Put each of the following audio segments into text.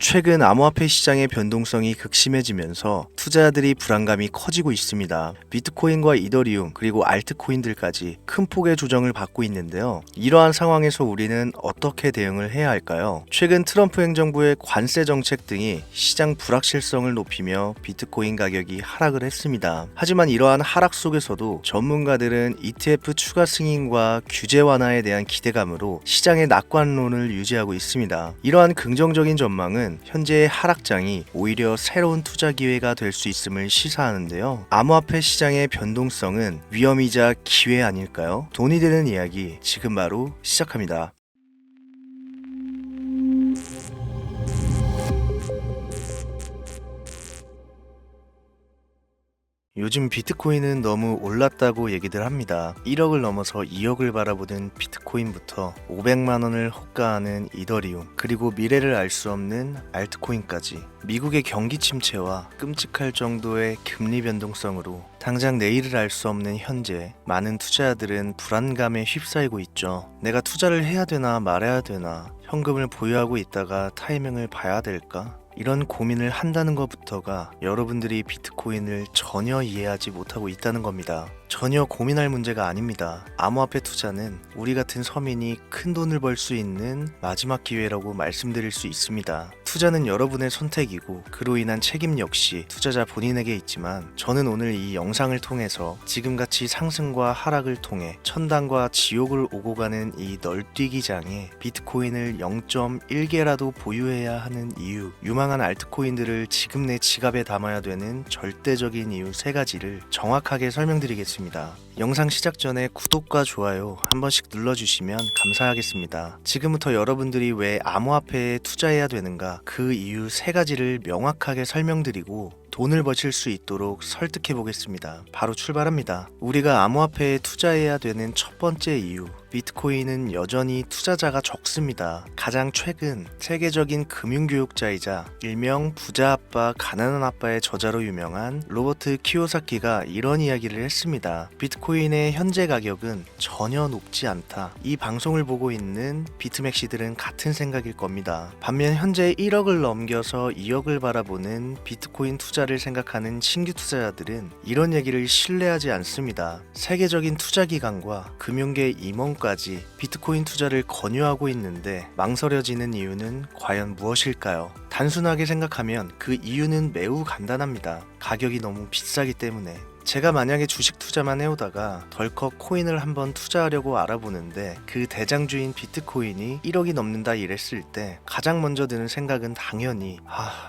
최근 암호화폐 시장의 변동성이 극심해지면서 투자자들이 불안감이 커지고 있습니다. 비트코인과 이더리움 그리고 알트코인들까지 큰 폭의 조정을 받고 있는데요. 이러한 상황에서 우리는 어떻게 대응을 해야 할까요? 최근 트럼프 행정부의 관세 정책 등이 시장 불확실성을 높이며 비트코인 가격이 하락을 했습니다. 하지만 이러한 하락 속에서도 전문가들은 ETF 추가 승인과 규제 완화에 대한 기대감으로 시장의 낙관론을 유지하고 있습니다. 이러한 긍정적인 전망은 현재의 하락장이 오히려 새로운 투자 기회가 될 수 있음을 시사하는데요. 암호화폐 시장의 변동성은 위험이자 기회 아닐까요? 돈이 되는 이야기 지금 바로 시작합니다. 요즘 비트코인은 너무 올랐다고 얘기들 합니다. 1억을 넘어서 2억을 바라보는 비트코인부터 500만 원을 호가하는 이더리움, 그리고 미래를 알 수 없는 알트코인까지 미국의 경기 침체와 끔찍할 정도의 금리 변동성으로 당장 내일을 알 수 없는 현재, 많은 투자자들은 불안감에 휩싸이고 있죠. 내가 투자를 해야 되나 말아야 되나, 현금을 보유하고 있다가 타이밍을 봐야 될까? 이런 고민을 한다는 것부터가 여러분들이 비트코인을 전혀 이해하지 못하고 있다는 겁니다. 전혀 고민할 문제가 아닙니다. 암호화폐 투자는 우리 같은 서민이 큰 돈을 벌 수 있는 마지막 기회라고 말씀드릴 수 있습니다. 투자는 여러분의 선택이고 그로 인한 책임 역시 투자자 본인에게 있지만, 저는 오늘 이 영상을 통해서 지금같이 상승과 하락을 통해 천당과 지옥을 오고 가는 이 널뛰기장에 비트코인을 0.1개라도 보유해야 하는 이유, 유망한 알트코인들을 지금 내 지갑에 담아야 되는 절대적인 이유 3가지를 정확하게 설명드리겠습니다. 영상 시작 전에 구독과 좋아요 한 번씩 눌러주시면 감사하겠습니다. 지금부터 여러분들이 왜 암호화폐에 투자해야 되는가, 그 이유 3가지를 명확하게 설명드리고 돈을 버실 수 있도록 설득해 보겠습니다. 바로 출발합니다. 우리가 암호화폐에 투자해야 되는 첫 번째 이유, 비트코인은 여전히 투자자가 적습니다. 가장 최근 세계적인 금융교육자이자 일명 부자 아빠 가난한 아빠의 저자로 유명한 로버트 키요사키가 이런 이야기를 했습니다. 비트코인의 현재 가격은 전혀 높지 않다. 이 방송을 보고 있는 비트맥시들은 같은 생각일 겁니다. 반면 현재 1억을 넘겨서 2억을 바라보는 비트코인 투자를 생각하는 신규 투자자들은 이런 얘기를 신뢰하지 않습니다. 세계적인 투자기관과 금융계 임원까지 비트코인 투자를 권유하고 있는데 망설여지는 이유는 과연 무엇일까요? 단순하게 생각하면 그 이유는 매우 간단합니다. 가격이 너무 비싸기 때문에. 제가 만약에 주식 투자만 해오다가 덜컥 코인을 한번 투자하려고 알아보는데 그 대장주인 비트코인이 1억이 넘는다 이랬을 때 가장 먼저 드는 생각은 당연히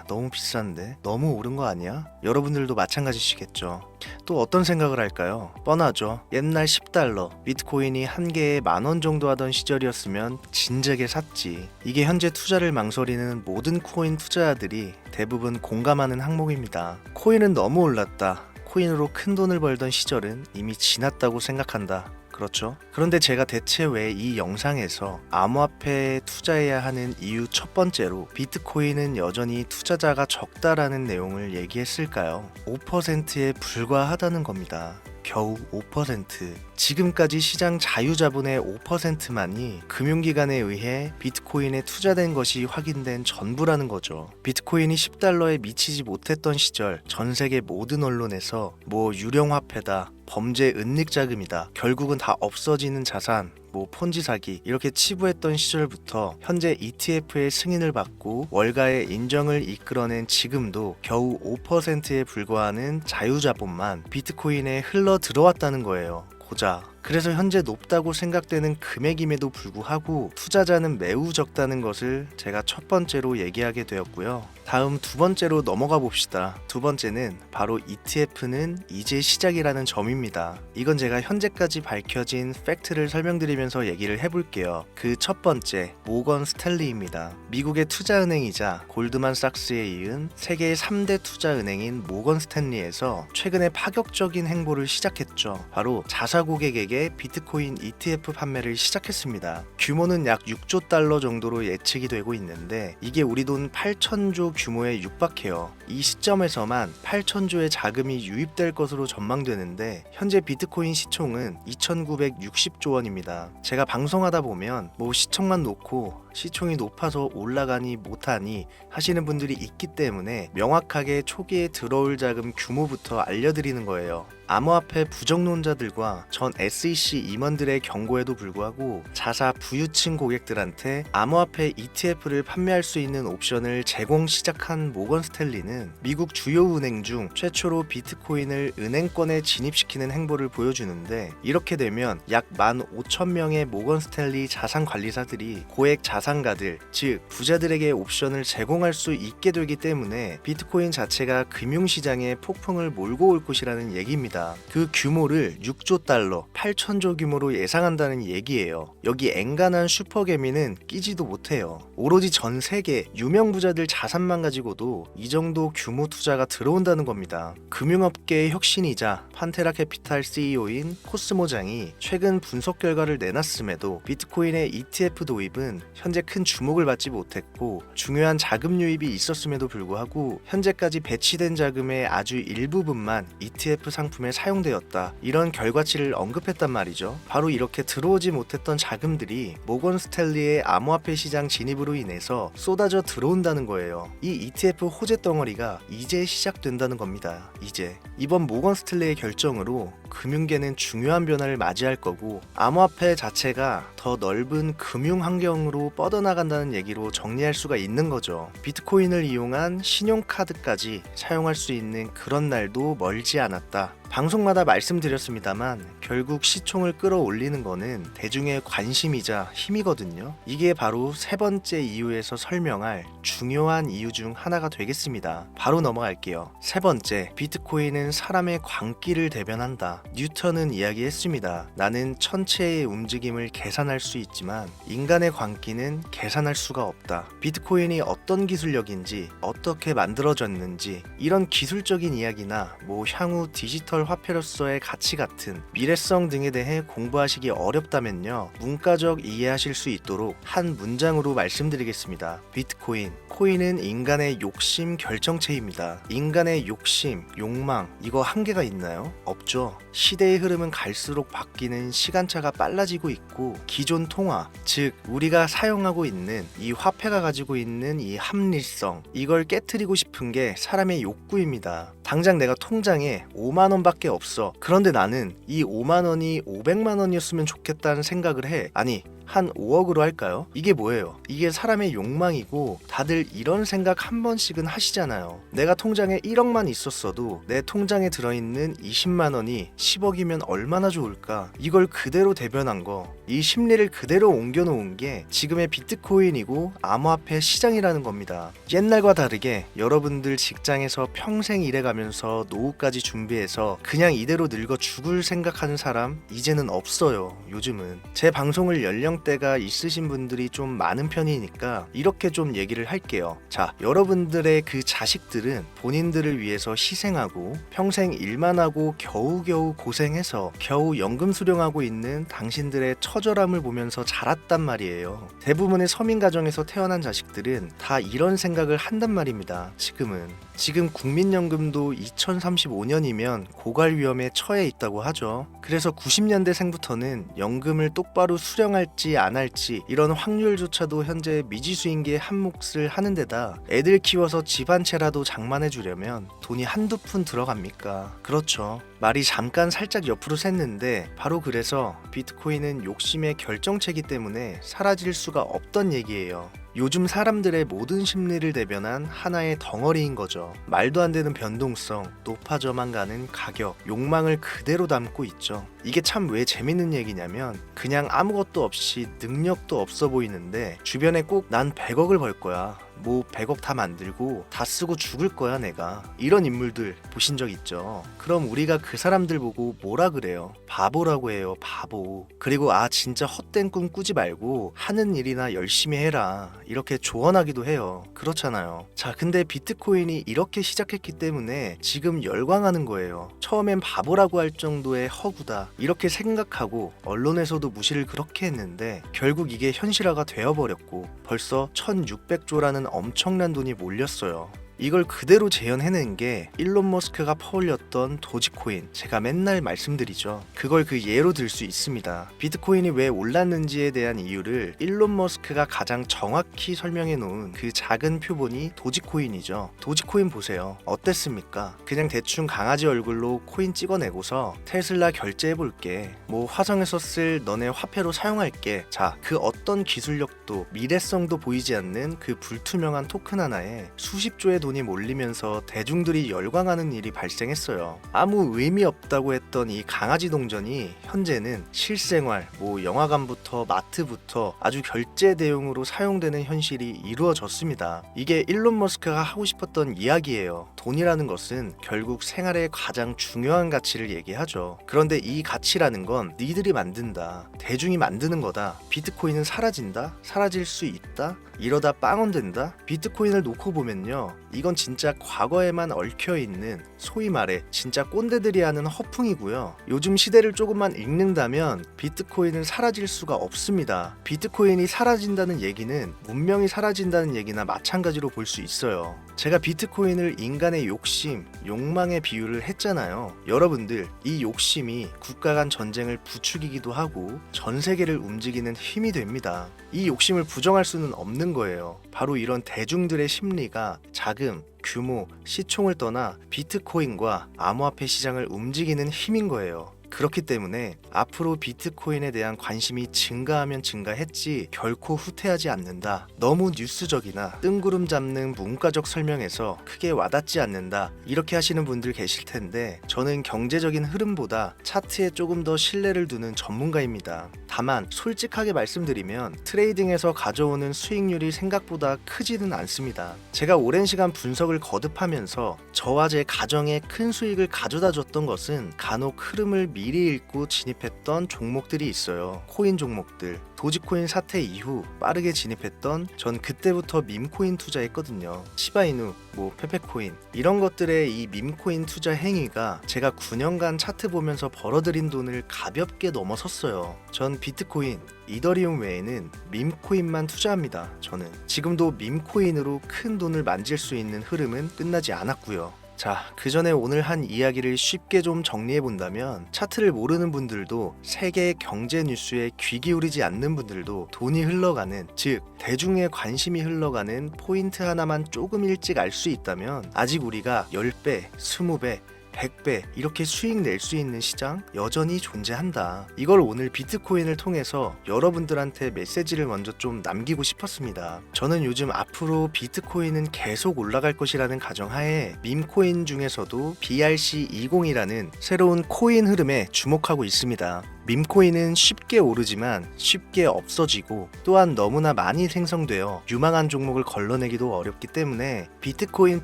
너무 비싼데? 너무 오른 거 아니야? 여러분들도 마찬가지시겠죠. 또 어떤 생각을 할까요? 뻔하죠. 옛날 10달러, 비트코인이 한 개에 10,000원 정도 하던 시절이었으면 진작에 샀지. 이게 현재 투자를 망설이는 모든 코인 투자자들이 대부분 공감하는 항목입니다. 코인은 너무 올랐다. 코인으로 큰 돈을 벌던 시절은 이미 지났다고 생각한다. 그렇죠? 그런데 제가 대체 왜 이 영상에서 암호화폐에 투자해야 하는 이유 첫 번째로 비트코인은 여전히 투자자가 적다라는 내용을 얘기했을까요? 5%에 불과하다는 겁니다. 겨우 5%. 지금까지 시장 자유자본의 5%만이 금융기관에 의해 비트코인에 투자된 것이 확인된 전부라는 거죠. 비트코인이 10달러에 미치지 못했던 시절 전 세계 모든 언론에서 유령화폐다, 범죄 은닉자금이다, 결국은 다 없어지는 자산, 폰지 사기 이렇게 치부했던 시절부터 현재 ETF의 승인을 받고 월가의 인정을 이끌어낸 지금도 겨우 5%에 불과하는 자유자본만 비트코인에 흘러 들어왔다는 거예요. 고작. 그래서 현재 높다고 생각되는 금액임에도 불구하고 투자자는 매우 적다는 것을 제가 첫 번째로 얘기하게 되었고요. 다음 두 번째로 넘어가 봅시다. 두 번째는 바로 ETF는 이제 시작이라는 점입니다. 이건 제가 현재까지 밝혀진 팩트를 설명드리면서 얘기를 해볼게요. 그 첫 번째, 모건 스탠리입니다. 미국의 투자은행이자 골드만삭스에 이은 세계의 3대 투자은행인 모건 스탠리에서 최근에 파격적인 행보를 시작했죠. 바로 자사 고객에게 비트코인 ETF 판매를 시작했습니다. 규모는 약 6조 달러 정도로 예측이 되고 있는데 이게 우리 돈 8천조 규모에 육박해요. 이 시점에서만 8천조의 자금이 유입될 것으로 전망되는데 현재 비트코인 시총은 2,960조 원입니다. 제가 방송하다 보면 시총만 놓고 시총이 높아서 올라가니 못하니 하시는 분들이 있기 때문에 명확하게 초기에 들어올 자금 규모부터 알려드리는 거예요. 암호화폐 부정론자들과 전 SEC 임원들의 경고에도 불구하고 자사 부유층 고객들한테 암호화폐 ETF를 판매할 수 있는 옵션을 제공 시작한 모건 스탠리는 미국 주요 은행 중 최초로 비트코인을 은행권에 진입시키는 행보를 보여주는데, 이렇게 되면 약 15,000명의 모건 스탠리 자산 관리사들이 고액 자산가들, 즉 부자들에게 옵션을 제공할 수 있게 되기 때문에 비트코인 자체가 금융시장에 폭풍을 몰고 올 것이라는 얘기입니다. 그 규모를 6조 달러, 8천조 규모로 예상한다는 얘기예요. 여기 엔간한 슈퍼개미는 끼지도 못해요. 오로지 전 세계 유명 부자들 자산만 가지고도 이 정도 규모 투자가 들어온다는 겁니다. 금융업계의 혁신이자 판테라 캐피탈 CEO인 코스모장이 최근 분석 결과를 내놨음에도 비트코인의 ETF 도입은 현재 큰 주목을 받지 못했고, 중요한 자금 유입이 있었음에도 불구하고 현재까지 배치된 자금의 아주 일부분만 ETF 상품에 사용되었다, 이런 결과치를 언급했단 말이죠. 바로 이렇게 들어오지 못했던 자금들이 모건 스탠리의 암호화폐 시장 진입으로 인해서 쏟아져 들어온다는 거예요. 이 ETF 호재 덩어리가 이제 시작된다는 겁니다. 이제 이번 모건 스탠리의 결정으로 금융계는 중요한 변화를 맞이할 거고, 암호화폐 자체가 더 넓은 금융 환경으로 뻗어나간다는 얘기로 정리할 수가 있는 거죠. 비트코인을 이용한 신용카드까지 사용할 수 있는 그런 날도 멀지 않았다. 방송마다 말씀드렸습니다만 결국 시총을 끌어올리는 거는 대중의 관심이자 힘이거든요. 이게 바로 세 번째 이유에서 설명할 중요한 이유 중 하나가 되겠습니다. 바로 넘어갈게요. 세 번째, 비트코인은 사람의 광기를 대변한다. 뉴턴은 이야기했습니다. 나는 천체의 움직임을 계산할 수 있지만 인간의 광기는 계산할 수가 없다. 비트코인이 어떤 기술력인지, 어떻게 만들어졌는지, 이런 기술적인 이야기나 향후 디지털 화폐로서의 가치 같은 미래성 등에 대해 공부하시기 어렵다면요, 문과적 이해하실 수 있도록 한 문장으로 말씀드리겠습니다. 비트코인, 코인은 인간의 욕심 결정체입니다. 인간의 욕심, 욕망, 이거 한계가 있나요? 없죠. 시대의 흐름은 갈수록 바뀌는 시간차가 빨라지고 있고, 기존 통화, 즉 우리가 사용하고 있는 이 화폐가 가지고 있는 이 합리성, 이걸 깨트리고 싶은 게 사람의 욕구입니다. 당장 내가 통장에 5만 원밖에 없어. 그런데 나는 이 5만 원이 500만 원이었으면 좋겠다는 생각을 해. 아니, 한 5억으로 할까요? 이게 뭐예요? 이게 사람의 욕망이고, 다들 이런 생각 한 번씩은 하시잖아요. 내가 통장에 1억만 있었어도 내 통장에 들어있는 20만 원이 10억이면 얼마나 좋을까? 이걸 그대로 대변한 거, 이 심리를 그대로 옮겨놓은 게 지금의 비트코인이고 암호화폐 시장이라는 겁니다. 옛날과 다르게 여러분들 직장에서 평생 일해가면서 노후까지 준비해서 그냥 이대로 늙어 죽을 생각하는 사람 이제는 없어요. 요즘은 제 방송을 연령대가 있으신 분들이 좀 많은 편이니까 이렇게 좀 얘기를 할게요. 자, 여러분들의 그 자식들은 본인들을 위해서 희생하고 평생 일만 하고 겨우겨우 고생해서 겨우 연금 수령하고 있는 당신들의 처절함을 보면서 자랐단 말이에요. 대부분의 서민 가정에서 태어난 자식들은 다 이런 생각을 한단 말입니다. 지금 국민연금도 2035년이면 고갈 위험에 처해 있다고 하죠. 그래서 90년대생부터는 연금을 똑바로 수령할지 안 할지 이런 확률조차도 현재 미지수인 게 한 몫을 하는 데다, 애들 키워서 집 한 채라도 장만해 주려면 돈이 한두 푼 들어갑니까? 그렇죠. 말이 잠깐 살짝 옆으로 샜는데 바로 그래서 비트코인은 욕심의 결정체이기 때문에 사라질 수가 없던 얘기예요. 요즘 사람들의 모든 심리를 대변한 하나의 덩어리인 거죠. 말도 안 되는 변동성, 높아져만 가는 가격, 욕망을 그대로 담고 있죠. 이게 참 왜 재밌는 얘기냐면, 그냥 아무것도 없이 능력도 없어 보이는데 주변에 꼭 난 100억을 벌 거야, 100억 다 만들고 다 쓰고 죽을 거야 내가, 이런 인물들 보신 적 있죠? 그럼 우리가 그 사람들 보고 뭐라 그래요? 바보라고 해요, 바보. 그리고 진짜 헛된 꿈 꾸지 말고 하는 일이나 열심히 해라, 이렇게 조언하기도 해요. 그렇잖아요. 자, 근데 비트코인이 이렇게 시작했기 때문에 지금 열광하는 거예요. 처음엔 바보라고 할 정도의 허구다, 이렇게 생각하고 언론에서도 무시를 그렇게 했는데 결국 이게 현실화가 되어버렸고 벌써 1600조라는 엄청난 돈이 몰렸어요. 이걸 그대로 재현해낸 게 일론 머스크가 퍼올렸던 도지코인, 제가 맨날 말씀드리죠. 그걸 그 예로 들 수 있습니다. 비트코인이 왜 올랐는지에 대한 이유를 일론 머스크가 가장 정확히 설명해 놓은 그 작은 표본이 도지코인이죠. 도지코인 보세요. 어땠습니까? 그냥 대충 강아지 얼굴로 코인 찍어내고서 테슬라 결제해볼게, 뭐 화성에서 쓸 너네 화폐로 사용할게, 자, 그 어떤 기술력도 미래성도 보이지 않는 그 불투명한 토큰 하나에 수십 조의 돈이 몰리면서 대중들이 열광하는 일이 발생했어요. 아무 의미 없다고 했던 이 강아지 동전이 현재는 실생활, 뭐 영화관부터 마트부터 아주 결제 대용으로 사용되는 현실이 이루어졌습니다. 이게 일론 머스크가 하고 싶었던 이야기예요. 돈이라는 것은 결국 생활의 가장 중요한 가치를 얘기하죠. 그런데 이 가치라는 건 니들이 만든다, 대중이 만드는 거다. 비트코인은 사라진다? 사라질 수 있다? 이러다 빵원된다? 비트코인을 놓고 보면요, 이건 진짜 과거에만 얽혀있는 소위 말해 진짜 꼰대들이 하는 허풍이고요. 요즘 시대를 조금만 읽는다면 비트코인은 사라질 수가 없습니다. 비트코인이 사라진다는 얘기는 문명이 사라진다는 얘기나 마찬가지로 볼 수 있어요. 제가 비트코인을 인간의 욕심, 욕망에 비유를 했잖아요. 여러분들, 이 욕심이 국가 간 전쟁을 부추기기도 하고 전 세계를 움직이는 힘이 됩니다. 이 욕심을 부정할 수는 없는 거예요. 바로 이런 대중들의 심리가 자금, 규모, 시총을 떠나 비트코인과 암호화폐 시장을 움직이는 힘인 거예요. 그렇기 때문에 앞으로 비트코인에 대한 관심이 증가하면 증가했지 결코 후퇴하지 않는다. 너무 뉴스적이나 뜬구름 잡는 문과적 설명에서 크게 와닿지 않는다, 이렇게 하시는 분들 계실 텐데, 저는 경제적인 흐름보다 차트에 조금 더 신뢰를 두는 전문가입니다. 다만 솔직하게 말씀드리면 트레이딩에서 가져오는 수익률이 생각보다 크지는 않습니다. 제가 오랜 시간 분석을 거듭하면서 저와 제 가정에 큰 수익을 가져다 줬던 것은 간혹 흐름을 미리 읽고 진입했던 종목들이 있어요. 코인 종목들. 도지코인 사태 이후 빠르게 진입했던, 전 그때부터 밈코인 투자했거든요. 시바이누, 뭐 페페코인, 이런 것들의 이 밈코인 투자 행위가 제가 9년간 차트 보면서 벌어들인 돈을 가볍게 넘어섰어요. 전 비트코인, 이더리움 외에는 밈코인만 투자합니다. 저는 지금도 밈코인으로 큰 돈을 만질 수 있는 흐름은 끝나지 않았고요. 자, 그 전에 오늘 한 이야기를 쉽게 좀 정리해 본다면, 차트를 모르는 분들도 세계 경제 뉴스에 귀 기울이지 않는 분들도 돈이 흘러가는, 즉 대중의 관심이 흘러가는 포인트 하나만 조금 일찍 알 수 있다면 아직 우리가 10배, 20배, 100배 이렇게 수익 낼 수 있는 시장 여전히 존재한다. 이걸 오늘 비트코인을 통해서 여러분들한테 메시지를 먼저 좀 남기고 싶었습니다. 저는 요즘 앞으로 비트코인은 계속 올라갈 것이라는 가정하에 밈코인 중에서도 BRC20이라는 새로운 코인 흐름에 주목하고 있습니다. 밈코인은 쉽게 오르지만 쉽게 없어지고, 또한 너무나 많이 생성되어 유망한 종목을 걸러내기도 어렵기 때문에 비트코인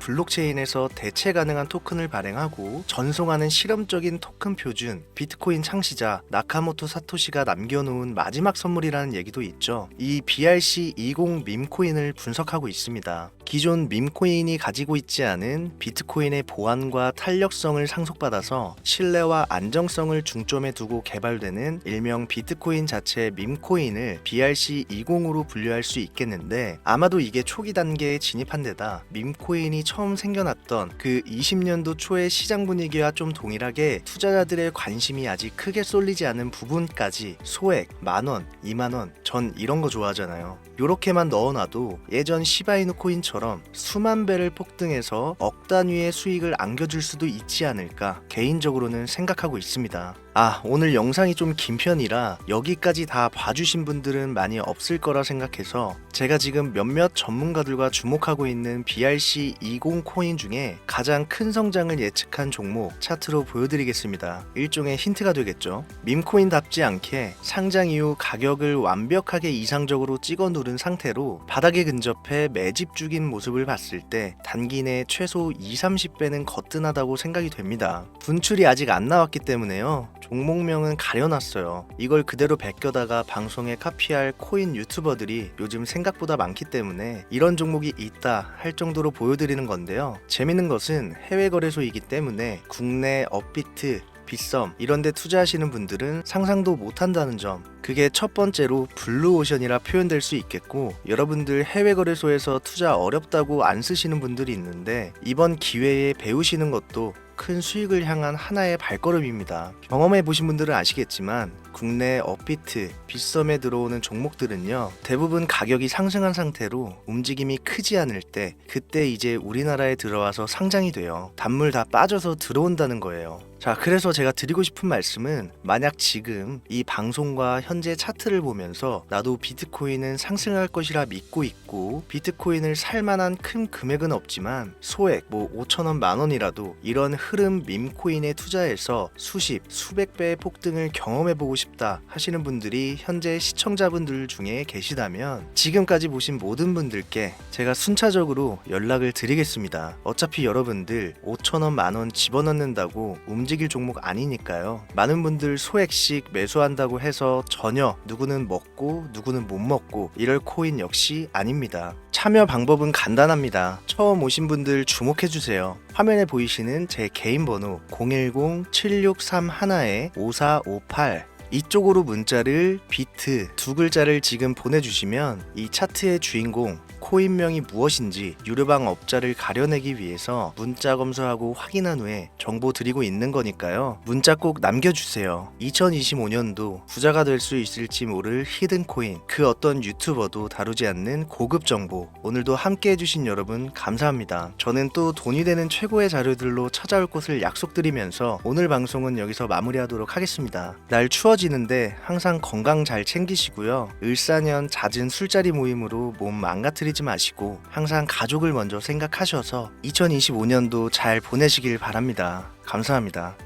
블록체인에서 대체 가능한 토큰을 발행하고 전송하는 실험적인 토큰 표준, 비트코인 창시자 나카모토 사토시가 남겨놓은 마지막 선물이라는 얘기도 있죠. 이 BRC20 밈코인을 분석하고 있습니다. 기존 밈코인이 가지고 있지 않은 비트코인의 보안과 탄력성을 상속받아서 신뢰와 안정성을 중점에 두고 개발된 일명 비트코인 자체의 밈코인을 BRC20으로 분류할 수 있겠는데, 아마도 이게 초기 단계에 진입한 데다 밈코인이 처음 생겨났던 그 20년도 초의 시장 분위기와 좀 동일하게 투자자들의 관심이 아직 크게 쏠리지 않은 부분까지 소액, 만원, 2만원, 전 이런 거 좋아하잖아요. 요렇게만 넣어놔도 예전 시바이누 코인처럼 수만 배를 폭등해서 억 단위의 수익을 안겨줄 수도 있지 않을까 개인적으로는 생각하고 있습니다. 오늘 영상이 좀 긴 편이라 여기까지 다 봐주신 분들은 많이 없을 거라 생각해서 제가 지금 몇몇 전문가들과 주목하고 있는 BRC20 코인 중에 가장 큰 성장을 예측한 종목 차트로 보여드리겠습니다. 일종의 힌트가 되겠죠. 밈코인답지 않게 상장 이후 가격을 완벽하게 이상적으로 찍어 누른 상태로 바닥에 근접해 매집 중인 모습을 봤을 때 단기 내 최소 20-30배는 거뜬하다고 생각이 됩니다. 분출이 아직 안 나왔기 때문에요. 종목명은 가려놨어요. 이걸 그대로 베껴다가 방송에 카피할 코인 유튜버들이 요즘 생각보다 많기 때문에 이런 종목이 있다 할 정도로 보여드리는 건데요. 재밌는 것은 해외 거래소이기 때문에 국내 업비트, 빗썸 이런 데 투자하시는 분들은 상상도 못한다는 점, 그게 첫 번째로 블루오션이라 표현될 수 있겠고, 여러분들 해외 거래소에서 투자 어렵다고 안 쓰시는 분들이 있는데 이번 기회에 배우시는 것도 큰 수익을 향한 하나의 발걸음입니다. 경험해 보신 분들은 아시겠지만 국내 업비트, 빗썸에 들어오는 종목들은요, 대부분 가격이 상승한 상태로 움직임이 크지 않을 때, 그때 이제 우리나라에 들어와서 상장이 돼요. 단물 다 빠져서 들어온다는 거예요. 자, 그래서 제가 드리고 싶은 말씀은, 만약 지금 이 방송과 현재 차트를 보면서 나도 비트코인은 상승할 것이라 믿고 있고 비트코인을 살 만한 큰 금액은 없지만 소액 5천원 만원이라도 이런 흐름 밈코인에 투자해서 수십 수백 배의 폭등을 경험해보고 싶다 하시는 분들이 현재 시청자분들 중에 계시다면 지금까지 보신 모든 분들께 제가 순차적으로 연락을 드리겠습니다. 어차피 여러분들 5천원 만원 집어넣는다고 움직일 종목 아니니까요. 많은 분들 소액씩 매수한다고 해서 전혀 누구는 먹고 누구는 못 먹고 이럴 코인 역시 아닙니다. 참여 방법은 간단합니다. 처음 오신 분들 주목해주세요. 화면에 보이시는 제 개인 번호 010-7631-5458 이쪽으로 문자를 비트 두 글자를 지금 보내주시면 이 차트의 주인공 코인명이 무엇인지 유료방 업자를 가려내기 위해서 문자 검수하고 확인한 후에 정보 드리고 있는 거니까요. 문자 꼭 남겨주세요. 2025년도 부자가 될 수 있을지 모를 히든코인, 그 어떤 유튜버도 다루지 않는 고급 정보, 오늘도 함께 해주신 여러분 감사합니다. 저는 또 돈이 되는 최고의 자료들로 찾아올 것을 약속드리면서 오늘 방송은 여기서 마무리하도록 하겠습니다. 날 추워지는데 항상 건강 잘 챙기시고요. 을사년 잦은 술자리 모임으로 몸 망가뜨리지 마시고 항상 가족을 먼저 생각하셔서 2025년도 잘 보내시길 바랍니다. 감사합니다.